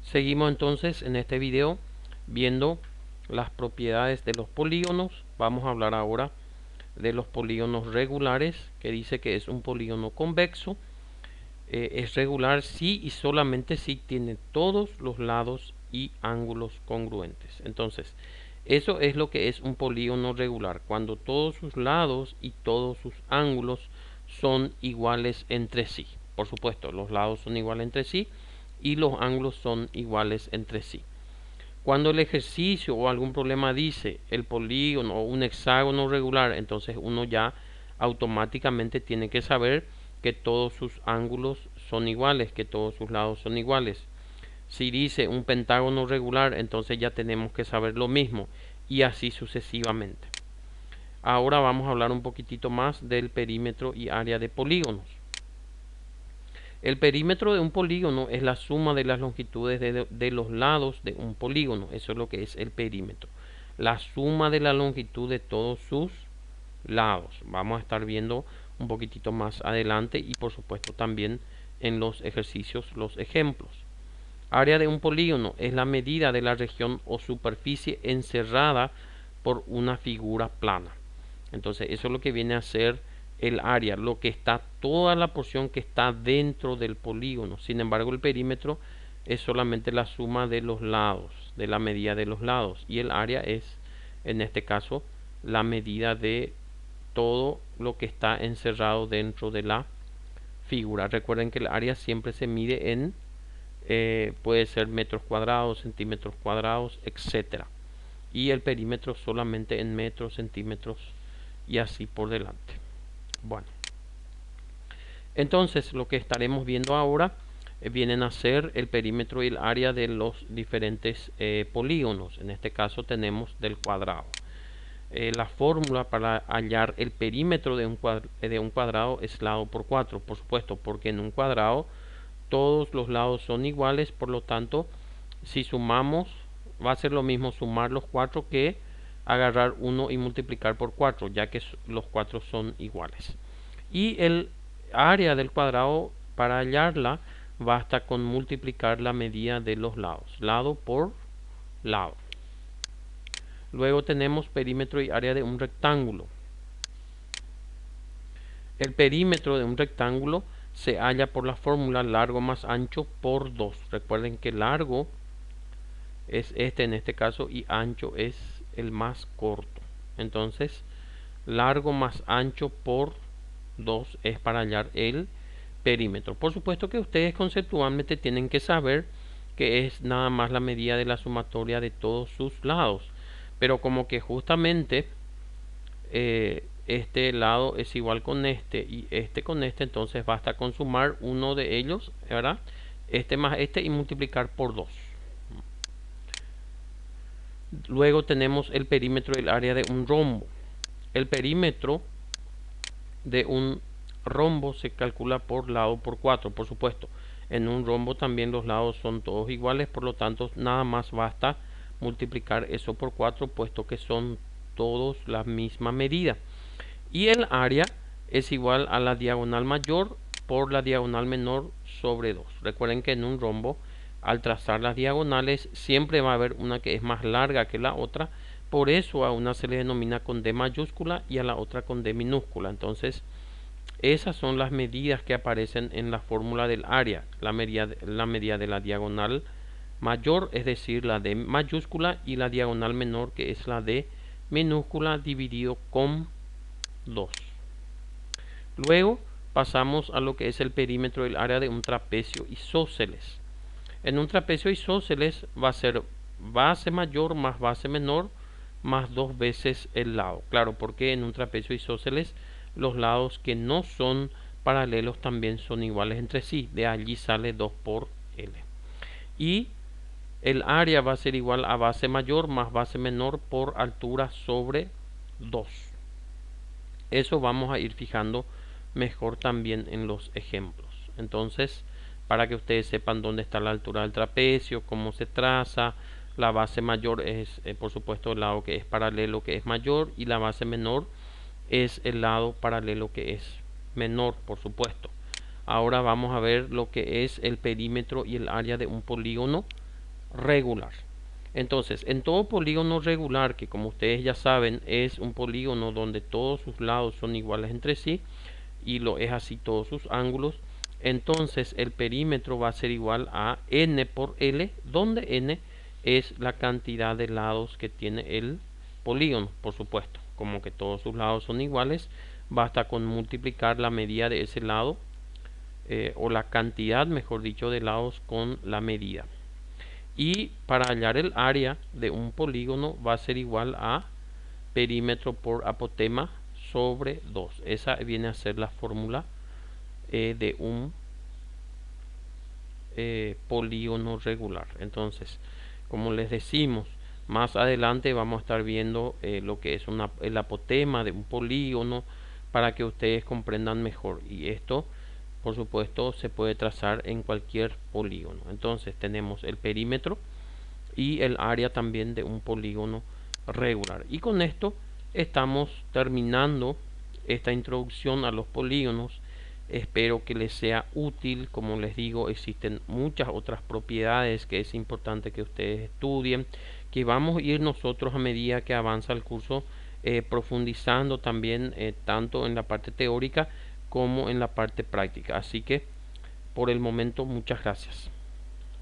Seguimos entonces en este video viendo las propiedades de los polígonos. Vamos a hablar ahora de los polígonos regulares, que dice que es un polígono convexo. Es regular si y solamente si tiene todos los lados y ángulos congruentes. Entonces, eso es lo que es un polígono regular, cuando todos sus lados y todos sus ángulos son iguales entre sí. Por supuesto, los lados son iguales entre sí y los ángulos son iguales entre sí. Cuando el ejercicio o algún problema dice el polígono o un hexágono regular, entonces uno ya automáticamente tiene que saber que todos sus ángulos son iguales, que todos sus lados son iguales. Si dice un pentágono regular, entonces ya tenemos que saber lo mismo, y así sucesivamente. Ahora vamos a hablar un poquitito más del perímetro y área de polígonos. El perímetro de un polígono es la suma de las longitudes de los lados de un polígono. Eso es lo que es el perímetro. La suma de la longitud de todos sus lados. Vamos a estar viendo un poquitito más adelante y por supuesto también en los ejercicios los ejemplos. Área de un polígono es la medida de la región o superficie encerrada por una figura plana. Entonces eso es lo que viene a ser el área, lo que está, toda la porción que está dentro del polígono. Sin embargo, el perímetro es solamente la suma de los lados, de la medida de los lados, y el área es, en este caso, la medida de todo lo que está encerrado dentro de la figura. Recuerden que el área siempre se mide en puede ser metros cuadrados, centímetros cuadrados, etcétera, y el perímetro solamente en metros, centímetros y así por delante. Bueno, entonces lo que estaremos viendo ahora vienen a ser el perímetro y el área de los diferentes polígonos. En este caso tenemos del cuadrado. La fórmula para hallar el perímetro de un cuadrado es lado por 4, por supuesto, porque en un cuadrado todos los lados son iguales, por lo tanto, si sumamos, va a ser lo mismo sumar los 4 que agarrar 1 y multiplicar por 4, ya que los 4 son iguales. Y el área del cuadrado, para hallarla, basta con multiplicar la medida de los lados, lado por lado. Luego tenemos perímetro y área de un rectángulo. El perímetro de un rectángulo se halla por la fórmula largo más ancho por 2. Recuerden que largo es este en este caso y ancho es el más corto. Entonces, largo más ancho por 2 es para hallar el perímetro. Por supuesto que ustedes conceptualmente tienen que saber que es nada más la medida de la sumatoria de todos sus lados. Pero como que justamente este lado es igual con este y este con este, entonces basta con sumar uno de ellos, ¿verdad? Este más este y multiplicar por 2. Luego tenemos el perímetro del área de un rombo. El perímetro de un rombo se calcula por lado por 4, por supuesto. En un rombo también los lados son todos iguales, por lo tanto nada más basta multiplicar eso por 4, puesto que son todos la misma medida. Y el área es igual a la diagonal mayor por la diagonal menor sobre 2. Recuerden que en un rombo, al trazar las diagonales, siempre va a haber una que es más larga que la otra. Por eso a una se le denomina con D mayúscula y a la otra con D minúscula. Entonces, esas son las medidas que aparecen en la fórmula del área. La medida de la diagonal mayor, es decir, la D mayúscula, y la diagonal menor, que es la D minúscula, dividido con 2. Luego pasamos a lo que es el perímetro del área de un trapecio isósceles. En un trapecio isósceles va a ser base mayor más base menor más 2 veces el lado. Claro, porque en un trapecio isósceles los lados que no son paralelos también son iguales entre sí. De allí sale 2 por L. Y el área va a ser igual a base mayor más base menor por altura sobre 2. Eso vamos a ir fijando mejor también en los ejemplos. Entonces, para que ustedes sepan dónde está la altura del trapecio, cómo se traza, la base mayor es por supuesto el lado que es paralelo, que es mayor, y la base menor es el lado paralelo, que es menor, por supuesto. Ahora vamos a ver lo que es el perímetro y el área de un polígono regular. Entonces, en todo polígono regular, que como ustedes ya saben es un polígono donde todos sus lados son iguales entre sí y lo es así todos sus ángulos, entonces el perímetro va a ser igual a n por L, donde n es la cantidad de lados que tiene el polígono. Por supuesto, como que todos sus lados son iguales, basta con multiplicar la medida de ese lado, o la cantidad, mejor dicho, de lados con la medida. Y para hallar el área de un polígono va a ser igual a perímetro por apotema sobre 2. Esa viene a ser la fórmula de un polígono regular. Entonces, como les decimos, más adelante vamos a estar viendo lo que es el apotema de un polígono para que ustedes comprendan mejor. Y esto, por supuesto, se puede trazar en cualquier polígono. Entonces tenemos el perímetro y el área también de un polígono regular. Y con esto estamos terminando esta introducción a los polígonos. Espero que les sea útil. Como les digo, existen muchas otras propiedades que es importante que ustedes estudien, que vamos a ir nosotros a medida que avanza el curso profundizando también tanto en la parte teórica como en la parte práctica. Así que por el momento muchas gracias.